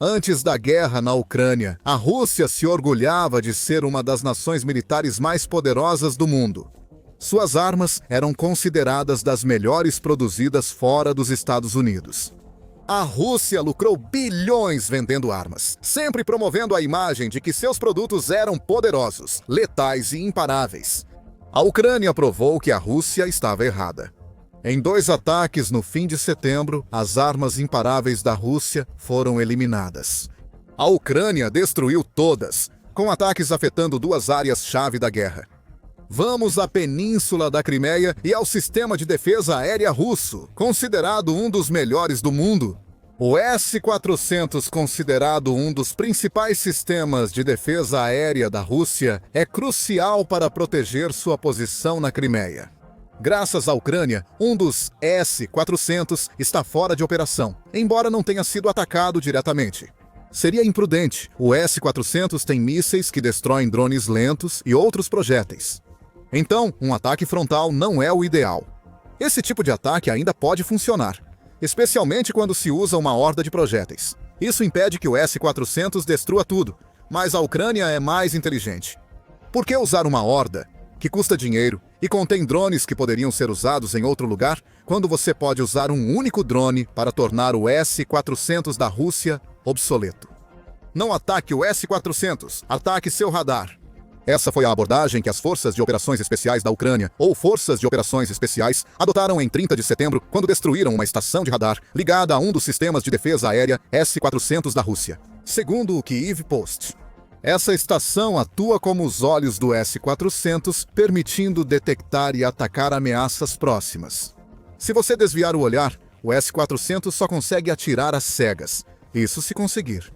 Antes da guerra na Ucrânia, a Rússia se orgulhava de ser uma das nações militares mais poderosas do mundo. Suas armas eram consideradas das melhores produzidas fora dos Estados Unidos. A Rússia lucrou bilhões vendendo armas, sempre promovendo a imagem de que seus produtos eram poderosos, letais e imparáveis. A Ucrânia provou que a Rússia estava errada. Em 2 ataques no fim de setembro, as armas imparáveis da Rússia foram eliminadas. A Ucrânia destruiu todas, com ataques afetando 2 áreas-chave da guerra. Vamos à Península da Crimeia e ao sistema de defesa aérea russo, considerado um dos melhores do mundo. O S-400, considerado um dos principais sistemas de defesa aérea da Rússia, é crucial para proteger sua posição na Crimeia. Graças à Ucrânia, um dos S-400 está fora de operação, embora não tenha sido atacado diretamente. Seria imprudente. O S-400 tem mísseis que destroem drones lentos e outros projéteis. Então, um ataque frontal não é o ideal. Esse tipo de ataque ainda pode funcionar, especialmente quando se usa uma horda de projéteis. Isso impede que o S-400 destrua tudo, mas a Ucrânia é mais inteligente. Por que usar uma horda que custa dinheiro e contém drones que poderiam ser usados em outro lugar, quando você pode usar um único drone para tornar o S-400 da Rússia obsoleto? Não ataque o S-400, ataque seu radar. Essa foi a abordagem que as Forças de Operações Especiais da Ucrânia, ou Forças de Operações Especiais, adotaram em 30 de setembro, quando destruíram uma estação de radar ligada a um dos sistemas de defesa aérea S-400 da Rússia. Segundo o Kyiv Post, essa estação atua como os olhos do S-400, permitindo detectar e atacar ameaças próximas. Se você desviar o olhar, o S-400 só consegue atirar às cegas. Isso se conseguir.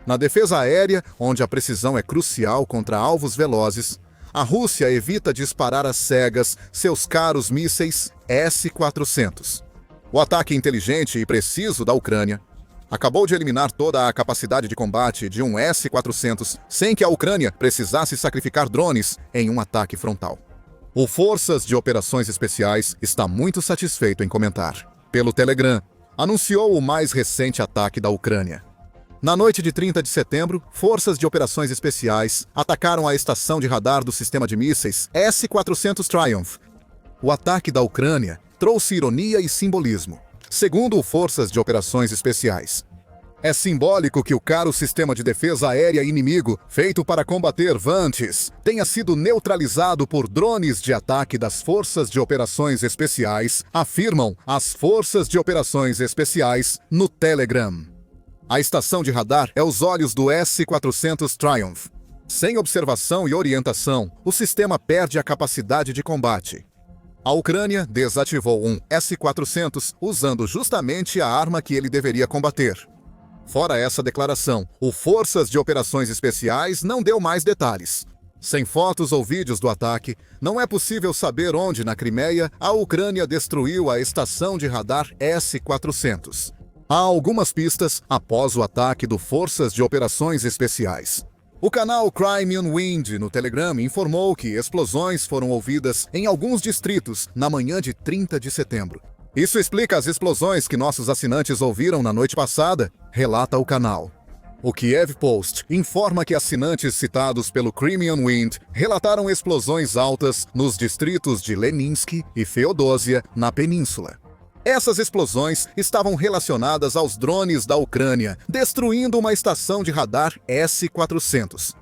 Na defesa aérea, onde a precisão é crucial contra alvos velozes, a Rússia evita disparar às cegas seus caros mísseis S-400. O ataque inteligente e preciso da Ucrânia acabou de eliminar toda a capacidade de combate de um S-400 sem que a Ucrânia precisasse sacrificar drones em um ataque frontal. O Forças de Operações Especiais está muito satisfeito em comentar. Pelo Telegram, anunciou o mais recente ataque da Ucrânia. Na noite de 30 de setembro, Forças de Operações Especiais atacaram a estação de radar do sistema de mísseis S-400 Triumph. O ataque da Ucrânia trouxe ironia e simbolismo, segundo o Forças de Operações Especiais. É simbólico que o caro sistema de defesa aérea inimigo, feito para combater Vantes, tenha sido neutralizado por drones de ataque das Forças de Operações Especiais, afirmam as Forças de Operações Especiais no Telegram. A estação de radar é os olhos do S-400 Triumph. Sem observação e orientação, o sistema perde a capacidade de combate. A Ucrânia desativou um S-400 usando justamente a arma que ele deveria combater. Fora essa declaração, o Forças de Operações Especiais não deu mais detalhes. Sem fotos ou vídeos do ataque, não é possível saber onde na Crimeia a Ucrânia destruiu a estação de radar S-400. Há algumas pistas após o ataque do Forças de Operações Especiais. O canal Crimean Wind no Telegram informou que explosões foram ouvidas em alguns distritos na manhã de 30 de setembro. Isso explica as explosões que nossos assinantes ouviram na noite passada, relata o canal. O Kyiv Post informa que assinantes citados pelo Crimean Wind relataram explosões altas nos distritos de Leninsk e Feodósia, na península. Essas explosões estavam relacionadas aos drones da Ucrânia, destruindo uma estação de radar S-400.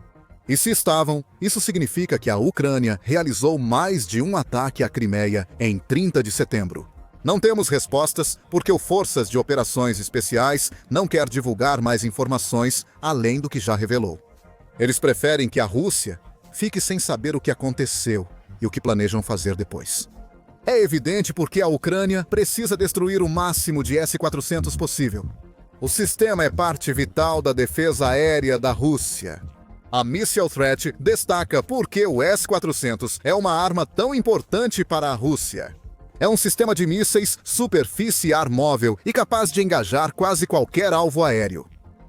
E se estavam, isso significa que a Ucrânia realizou mais de um ataque à Crimeia em 30 de setembro. Não temos respostas porque o Forças de Operações Especiais não quer divulgar mais informações além do que já revelou. Eles preferem que a Rússia fique sem saber o que aconteceu e o que planejam fazer depois. É evidente porque a Ucrânia precisa destruir o máximo de S-400 possível. O sistema é parte vital da defesa aérea da Rússia. A Missile Threat destaca por que o S-400 é uma arma tão importante para a Rússia. É um sistema de mísseis superfície ar móvel e capaz de engajar quase qualquer alvo aéreo.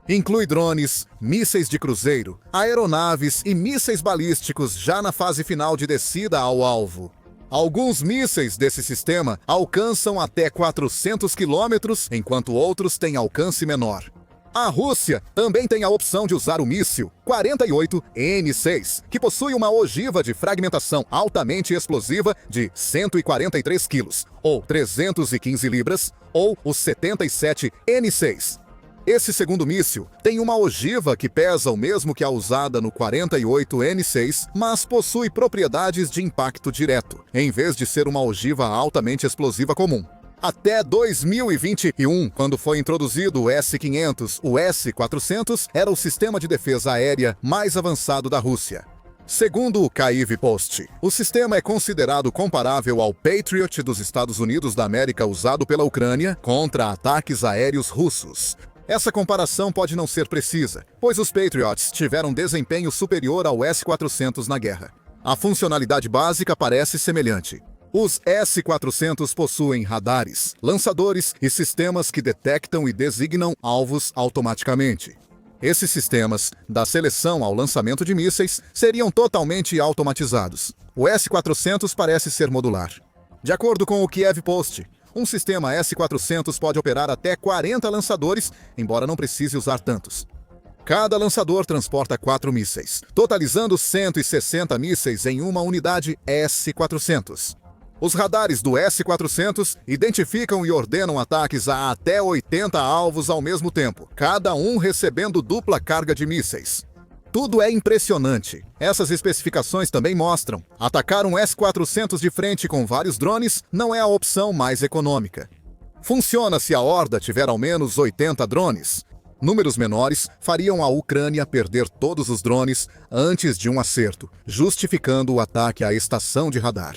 Inclui drones, mísseis de cruzeiro, aeronaves e mísseis balísticos já na fase final de descida ao alvo. Alguns mísseis desse sistema alcançam até 400 km, enquanto outros têm alcance menor. A Rússia também tem a opção de usar o míssil 48N6, que possui uma ogiva de fragmentação altamente explosiva de 143 quilos, ou 315 libras, ou o 77N6. Esse segundo míssil tem uma ogiva que pesa o mesmo que a usada no 48N6, mas possui propriedades de impacto direto, em vez de ser uma ogiva altamente explosiva comum. Até 2021, quando foi introduzido o S-500, o S-400 era o sistema de defesa aérea mais avançado da Rússia. Segundo o Kyiv Post, o sistema é considerado comparável ao Patriot dos Estados Unidos da América usado pela Ucrânia contra ataques aéreos russos. Essa comparação pode não ser precisa, pois os Patriots tiveram desempenho superior ao S-400 na guerra. A funcionalidade básica parece semelhante. Os S-400 possuem radares, lançadores e sistemas que detectam e designam alvos automaticamente. Esses sistemas, da seleção ao lançamento de mísseis, seriam totalmente automatizados. O S-400 parece ser modular. De acordo com o Kyiv Post, um sistema S-400 pode operar até 40 lançadores, embora não precise usar tantos. Cada lançador transporta 4 mísseis, totalizando 160 mísseis em uma unidade S-400. Os radares do S-400 identificam e ordenam ataques a até 80 alvos ao mesmo tempo, cada um recebendo dupla carga de mísseis. Tudo é impressionante. Essas especificações também mostram: atacar um S-400 de frente com vários drones não é a opção mais econômica. Funciona se a horda tiver ao menos 80 drones. Números menores fariam a Ucrânia perder todos os drones antes de um acerto, justificando o ataque à estação de radar.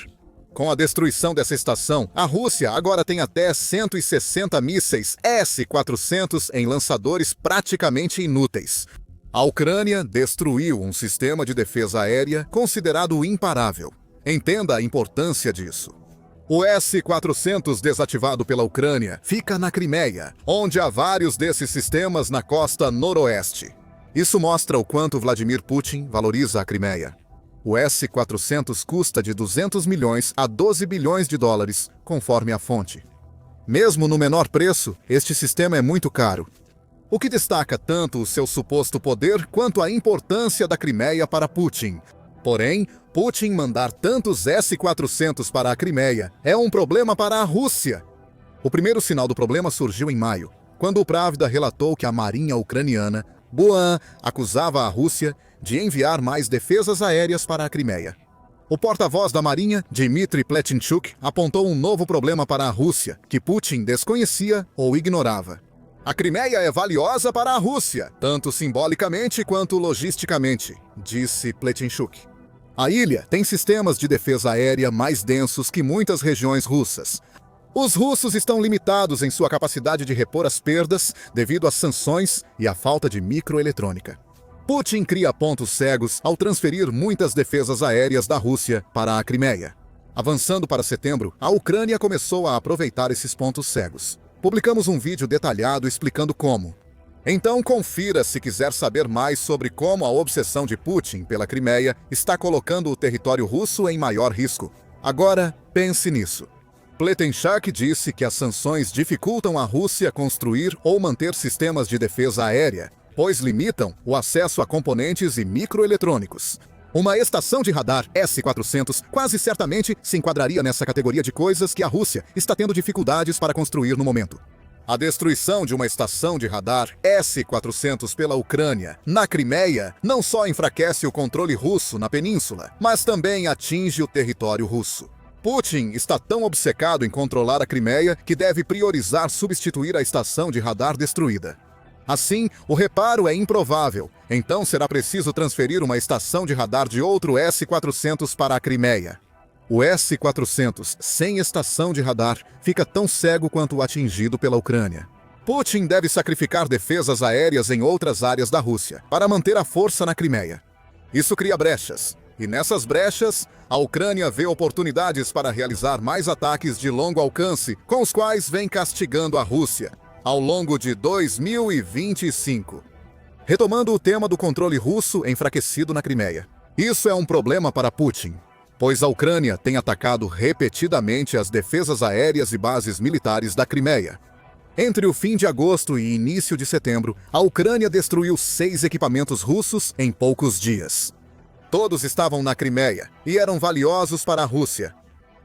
Com a destruição dessa estação, a Rússia agora tem até 160 mísseis S-400 em lançadores praticamente inúteis. A Ucrânia destruiu um sistema de defesa aérea considerado imparável. Entenda a importância disso. O S-400 desativado pela Ucrânia fica na Crimeia, onde há vários desses sistemas na costa noroeste. Isso mostra o quanto Vladimir Putin valoriza a Crimeia. O S-400 custa de 200 milhões a 12 bilhões de dólares, conforme a fonte. Mesmo no menor preço, este sistema é muito caro. O que destaca tanto o seu suposto poder quanto a importância da Crimeia para Putin. Porém, Putin mandar tantos S-400 para a Crimeia é um problema para a Rússia. O primeiro sinal do problema surgiu em maio, quando o Pravda relatou que a marinha ucraniana, Buan, acusava a Rússia de enviar mais defesas aéreas para a Crimeia. O porta-voz da Marinha, Dmitry Pletinchuk, apontou um novo problema para a Rússia, que Putin desconhecia ou ignorava. A Crimeia é valiosa para a Rússia, tanto simbolicamente quanto logisticamente, disse Pletinchuk. A ilha tem sistemas de defesa aérea mais densos que muitas regiões russas. Os russos estão limitados em sua capacidade de repor as perdas devido às sanções e à falta de microeletrônica. Putin cria pontos cegos ao transferir muitas defesas aéreas da Rússia para a Crimeia. Avançando para setembro, a Ucrânia começou a aproveitar esses pontos cegos. Publicamos um vídeo detalhado explicando como. Então confira se quiser saber mais sobre como a obsessão de Putin pela Crimeia está colocando o território russo em maior risco. Agora, pense nisso. Pletenchuk disse que as sanções dificultam a Rússia construir ou manter sistemas de defesa aérea, pois limitam o acesso a componentes e microeletrônicos. Uma estação de radar S-400 quase certamente se enquadraria nessa categoria de coisas que a Rússia está tendo dificuldades para construir no momento. A destruição de uma estação de radar S-400 pela Ucrânia, na Crimeia, não só enfraquece o controle russo na península, mas também atinge o território russo. Putin está tão obcecado em controlar a Crimeia que deve priorizar substituir a estação de radar destruída. Assim, o reparo é improvável, então será preciso transferir uma estação de radar de outro S-400 para a Crimeia. O S-400, sem estação de radar, fica tão cego quanto o atingido pela Ucrânia. Putin deve sacrificar defesas aéreas em outras áreas da Rússia para manter a força na Crimeia. Isso cria brechas, e nessas brechas, a Ucrânia vê oportunidades para realizar mais ataques de longo alcance, com os quais vem castigando a Rússia ao longo de 2025. Retomando o tema do controle russo enfraquecido na Crimeia. Isso é um problema para Putin, pois a Ucrânia tem atacado repetidamente as defesas aéreas e bases militares da Crimeia. Entre o fim de agosto e início de setembro, a Ucrânia destruiu 6 equipamentos russos em poucos dias. Todos estavam na Crimeia e eram valiosos para a Rússia.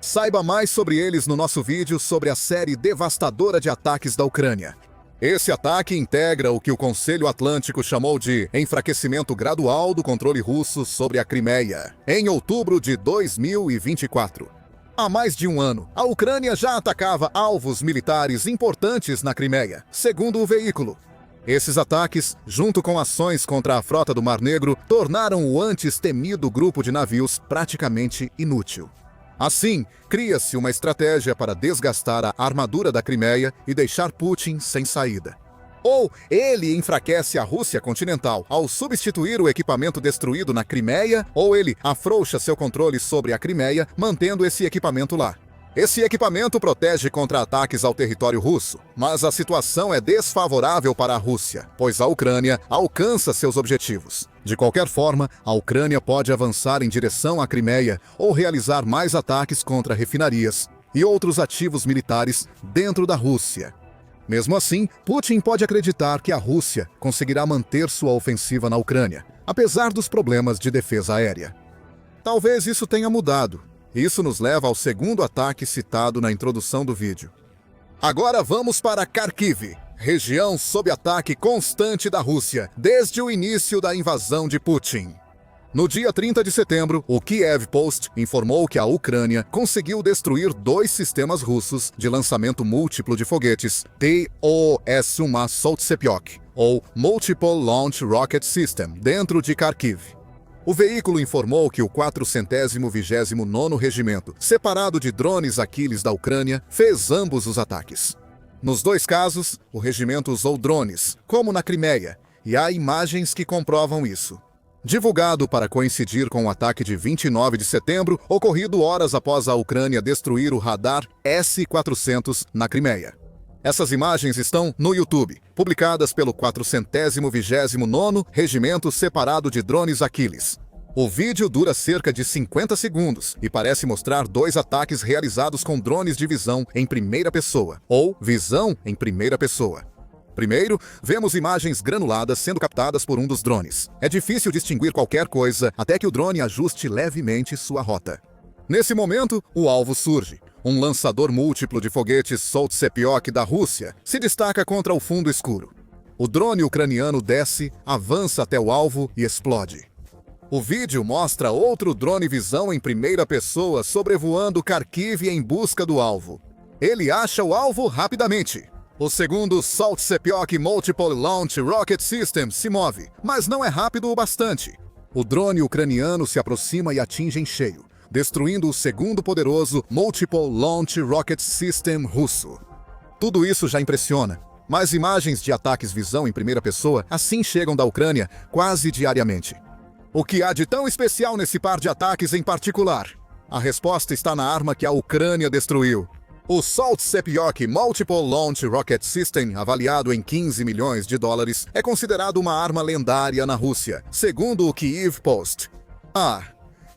Saiba mais sobre eles no nosso vídeo sobre a série devastadora de ataques da Ucrânia. Esse ataque integra o que o Conselho Atlântico chamou de enfraquecimento gradual do controle russo sobre a Crimeia, em outubro de 2024. Há mais de um ano, a Ucrânia já atacava alvos militares importantes na Crimeia, segundo o veículo. Esses ataques, junto com ações contra a frota do Mar Negro, tornaram o antes temido grupo de navios praticamente inútil. Assim, cria-se uma estratégia para desgastar a armadura da Crimeia e deixar Putin sem saída. Ou ele enfraquece a Rússia continental ao substituir o equipamento destruído na Crimeia, ou ele afrouxa seu controle sobre a Crimeia, mantendo esse equipamento lá. Esse equipamento protege contra ataques ao território russo, mas a situação é desfavorável para a Rússia, pois a Ucrânia alcança seus objetivos. De qualquer forma, a Ucrânia pode avançar em direção à Crimeia ou realizar mais ataques contra refinarias e outros ativos militares dentro da Rússia. Mesmo assim, Putin pode acreditar que a Rússia conseguirá manter sua ofensiva na Ucrânia, apesar dos problemas de defesa aérea. Talvez isso tenha mudado. Isso nos leva ao segundo ataque citado na introdução do vídeo. Agora vamos para Kharkiv, região sob ataque constante da Rússia desde o início da invasão de Putin. No dia 30 de setembro, o Kiev Post informou que a Ucrânia conseguiu destruir 2 sistemas russos de lançamento múltiplo de foguetes TOS-1 Soltsepiok, ou Multiple Launch Rocket System, dentro de Kharkiv. O veículo informou que o 429º Regimento, separado de drones Aquiles da Ucrânia, fez ambos os ataques. Nos 2 casos, o regimento usou drones, como na Crimeia, e há imagens que comprovam isso. Divulgado para coincidir com o ataque de 29 de setembro, ocorrido horas após a Ucrânia destruir o radar S-400 na Crimeia. Essas imagens estão no YouTube, publicadas pelo 429º Regimento Separado de Drones Aquiles. O vídeo dura cerca de 50 segundos e parece mostrar 2 ataques realizados com drones de visão em primeira pessoa, ou visão em primeira pessoa. Primeiro, vemos imagens granuladas sendo captadas por um dos drones. É difícil distinguir qualquer coisa até que o drone ajuste levemente sua rota. Nesse momento, o alvo surge. Um lançador múltiplo de foguetes Soltsepiok da Rússia se destaca contra o fundo escuro. O drone ucraniano desce, avança até o alvo e explode. O vídeo mostra outro drone visão em primeira pessoa sobrevoando Kharkiv em busca do alvo. Ele acha o alvo rapidamente. O segundo Soltsepiok Multiple Launch Rocket System se move, mas não é rápido o bastante. O drone ucraniano se aproxima e atinge em cheio, destruindo o segundo poderoso Multiple Launch Rocket System russo. Tudo isso já impressiona, mas imagens de ataques visão em primeira pessoa assim chegam da Ucrânia quase diariamente. O que há de tão especial nesse par de ataques em particular? A resposta está na arma que a Ucrânia destruiu. O Soltsepiok Multiple Launch Rocket System, avaliado em 15 milhões de dólares, é considerado uma arma lendária na Rússia, segundo o Kiev Post.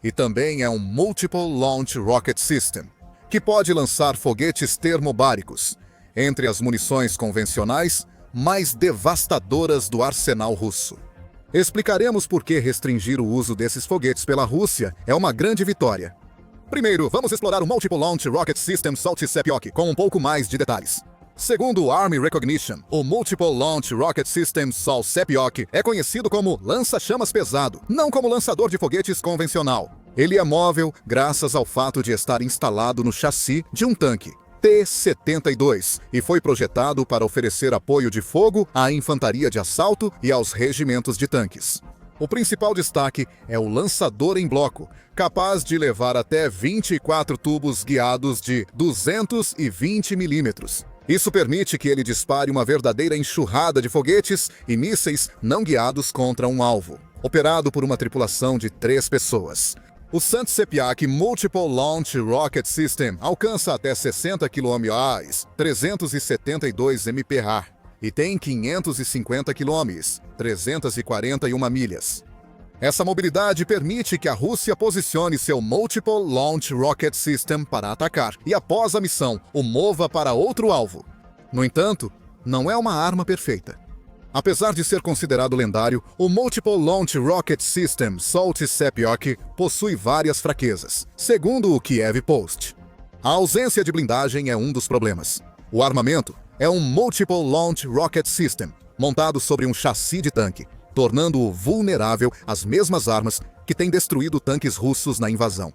E também é um Multiple Launch Rocket System, que pode lançar foguetes termobáricos, entre as munições convencionais mais devastadoras do arsenal russo. Explicaremos por que restringir o uso desses foguetes pela Rússia é uma grande vitória. Primeiro, vamos explorar o Multiple Launch Rocket System Soltsepiok com um pouco mais de detalhes. Segundo o Army Recognition, o Multiple Launch Rocket System Soltsepiok é conhecido como lança-chamas pesado, não como lançador de foguetes convencional. Ele é móvel graças ao fato de estar instalado no chassi de um tanque T-72 e foi projetado para oferecer apoio de fogo à infantaria de assalto e aos regimentos de tanques. O principal destaque é o lançador em bloco, capaz de levar até 24 tubos guiados de 220 milímetros. Isso permite que ele dispare uma verdadeira enxurrada de foguetes e mísseis não guiados contra um alvo, operado por uma tripulação de 3 pessoas. O Soltsepiok Multiple Launch Rocket System alcança até 60 km/h, 372 mph, e tem 550 km, 341 milhas. Essa mobilidade permite que a Rússia posicione seu Multiple Launch Rocket System para atacar e, após a missão, o mova para outro alvo. No entanto, não é uma arma perfeita. Apesar de ser considerado lendário, o Multiple Launch Rocket System Salt Sepiok possui várias fraquezas, segundo o Kiev Post. A ausência de blindagem é um dos problemas. O armamento é um Multiple Launch Rocket System, montado sobre um chassi de tanque, tornando-o vulnerável às mesmas armas que têm destruído tanques russos na invasão.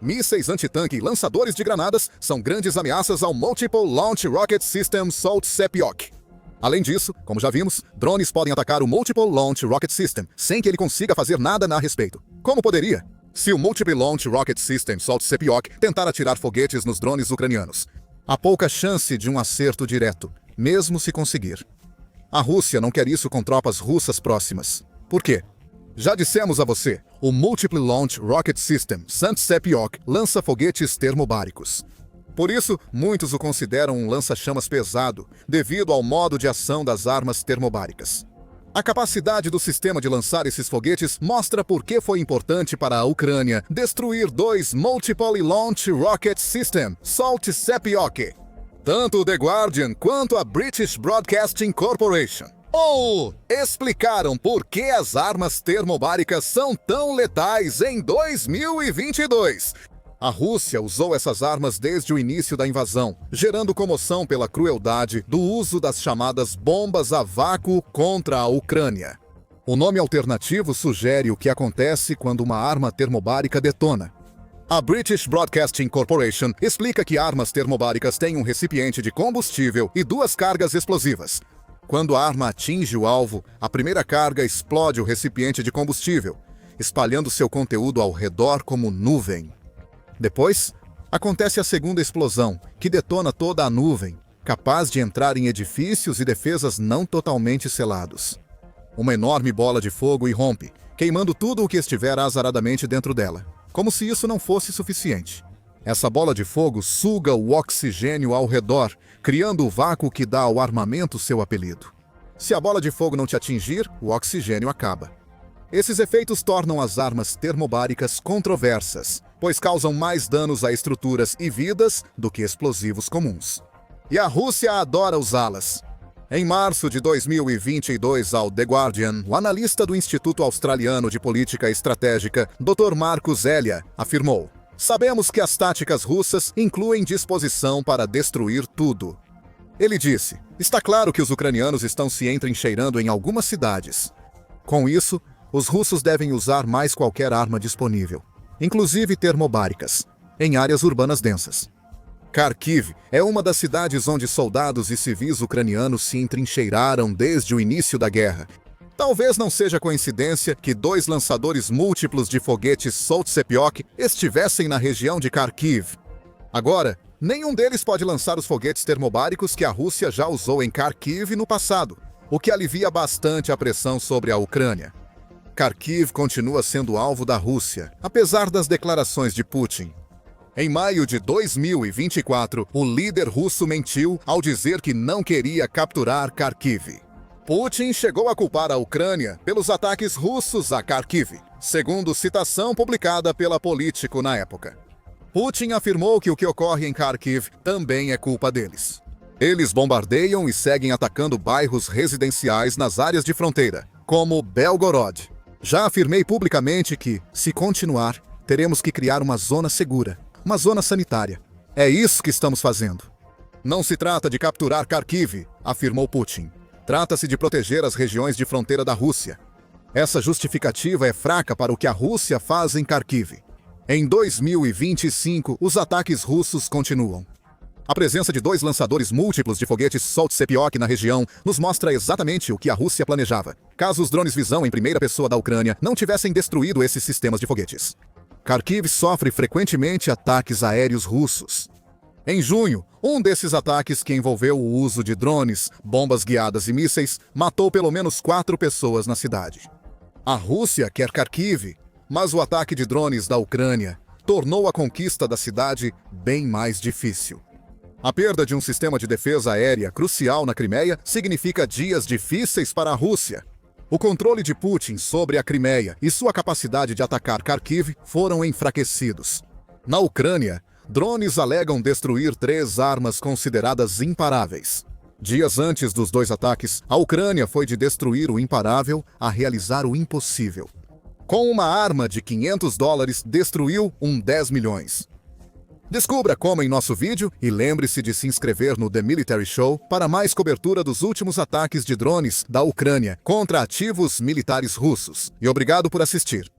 Mísseis antitanque e lançadores de granadas são grandes ameaças ao Multiple Launch Rocket System Salt Sepiok. Além disso, como já vimos, drones podem atacar o Multiple Launch Rocket System sem que ele consiga fazer nada a respeito. Como poderia? Se o Multiple Launch Rocket System Salt Sepiok tentar atirar foguetes nos drones ucranianos, há pouca chance de um acerto direto, mesmo se conseguir. A Rússia não quer isso com tropas russas próximas. Por quê? Já dissemos a você, o Multiple Launch Rocket System Sant Sepiok lança foguetes termobáricos. Por isso, muitos o consideram um lança-chamas pesado, devido ao modo de ação das armas termobáricas. A capacidade do sistema de lançar esses foguetes mostra por que foi importante para a Ucrânia destruir 2 Multiple Launch Rocket System Salt Sepiok. Tanto o The Guardian quanto a British Broadcasting Corporation explicaram por que as armas termobáricas são tão letais em 2022. A Rússia usou essas armas desde o início da invasão, gerando comoção pela crueldade do uso das chamadas bombas a vácuo contra a Ucrânia. O nome alternativo sugere o que acontece quando uma arma termobárica detona. A British Broadcasting Corporation explica que armas termobáricas têm um recipiente de combustível e 2 cargas explosivas. Quando a arma atinge o alvo, a primeira carga explode o recipiente de combustível, espalhando seu conteúdo ao redor como nuvem. Depois, acontece a segunda explosão, que detona toda a nuvem, capaz de entrar em edifícios e defesas não totalmente selados. Uma enorme bola de fogo irrompe, queimando tudo o que estiver azaradamente dentro dela, como se isso não fosse suficiente. Essa bola de fogo suga o oxigênio ao redor, criando o vácuo que dá ao armamento seu apelido. Se a bola de fogo não te atingir, o oxigênio acaba. Esses efeitos tornam as armas termobáricas controversas, pois causam mais danos a estruturas e vidas do que explosivos comuns. E a Rússia adora usá-las. Em março de 2022, ao The Guardian, o analista do Instituto Australiano de Política Estratégica, Dr. Marcus Elia, afirmou: "Sabemos que as táticas russas incluem disposição para destruir tudo." Ele disse: "Está claro que os ucranianos estão se entrincheirando em algumas cidades. Com isso, os russos devem usar mais qualquer arma disponível, inclusive termobáricas, em áreas urbanas densas." Kharkiv é uma das cidades onde soldados e civis ucranianos se entrincheiraram desde o início da guerra. Talvez não seja coincidência que 2 lançadores múltiplos de foguetes Salt Sepiok estivessem na região de Kharkiv. Agora, nenhum deles pode lançar os foguetes termobáricos que a Rússia já usou em Kharkiv no passado, o que alivia bastante a pressão sobre a Ucrânia. Kharkiv continua sendo alvo da Rússia, apesar das declarações de Putin. Em maio de 2024, o líder russo mentiu ao dizer que não queria capturar Kharkiv. Putin chegou a culpar a Ucrânia pelos ataques russos a Kharkiv, segundo citação publicada pela Politico na época. Putin afirmou que o que ocorre em Kharkiv também é culpa deles. Eles bombardeiam e seguem atacando bairros residenciais nas áreas de fronteira, como Belgorod. Já afirmei publicamente que, se continuar, teremos que criar uma zona segura, uma zona sanitária. É isso que estamos fazendo. Não se trata de capturar Kharkiv, afirmou Putin. Trata-se de proteger as regiões de fronteira da Rússia. Essa justificativa é fraca para o que a Rússia faz em Kharkiv. Em 2025, os ataques russos continuam. A presença de 2 lançadores múltiplos de foguetes Salt Sepiok na região nos mostra exatamente o que a Rússia planejava, caso os drones visão em primeira pessoa da Ucrânia não tivessem destruído esses sistemas de foguetes. Kharkiv sofre frequentemente ataques aéreos russos. Em junho, um desses ataques, que envolveu o uso de drones, bombas guiadas e mísseis, matou pelo menos 4 pessoas na cidade. A Rússia quer Kharkiv, mas o ataque de drones da Ucrânia tornou a conquista da cidade bem mais difícil. A perda de um sistema de defesa aérea crucial na Crimeia significa dias difíceis para a Rússia. O controle de Putin sobre a Crimeia e sua capacidade de atacar Kharkiv foram enfraquecidos. Na Ucrânia, drones alegam destruir 3 armas consideradas imparáveis. Dias antes dos dois ataques, a Ucrânia foi de destruir o imparável a realizar o impossível. Com uma arma de $500, destruiu 10 milhões. Descubra como em nosso vídeo e lembre-se de se inscrever no The Military Show para mais cobertura dos últimos ataques de drones da Ucrânia contra ativos militares russos. E obrigado por assistir.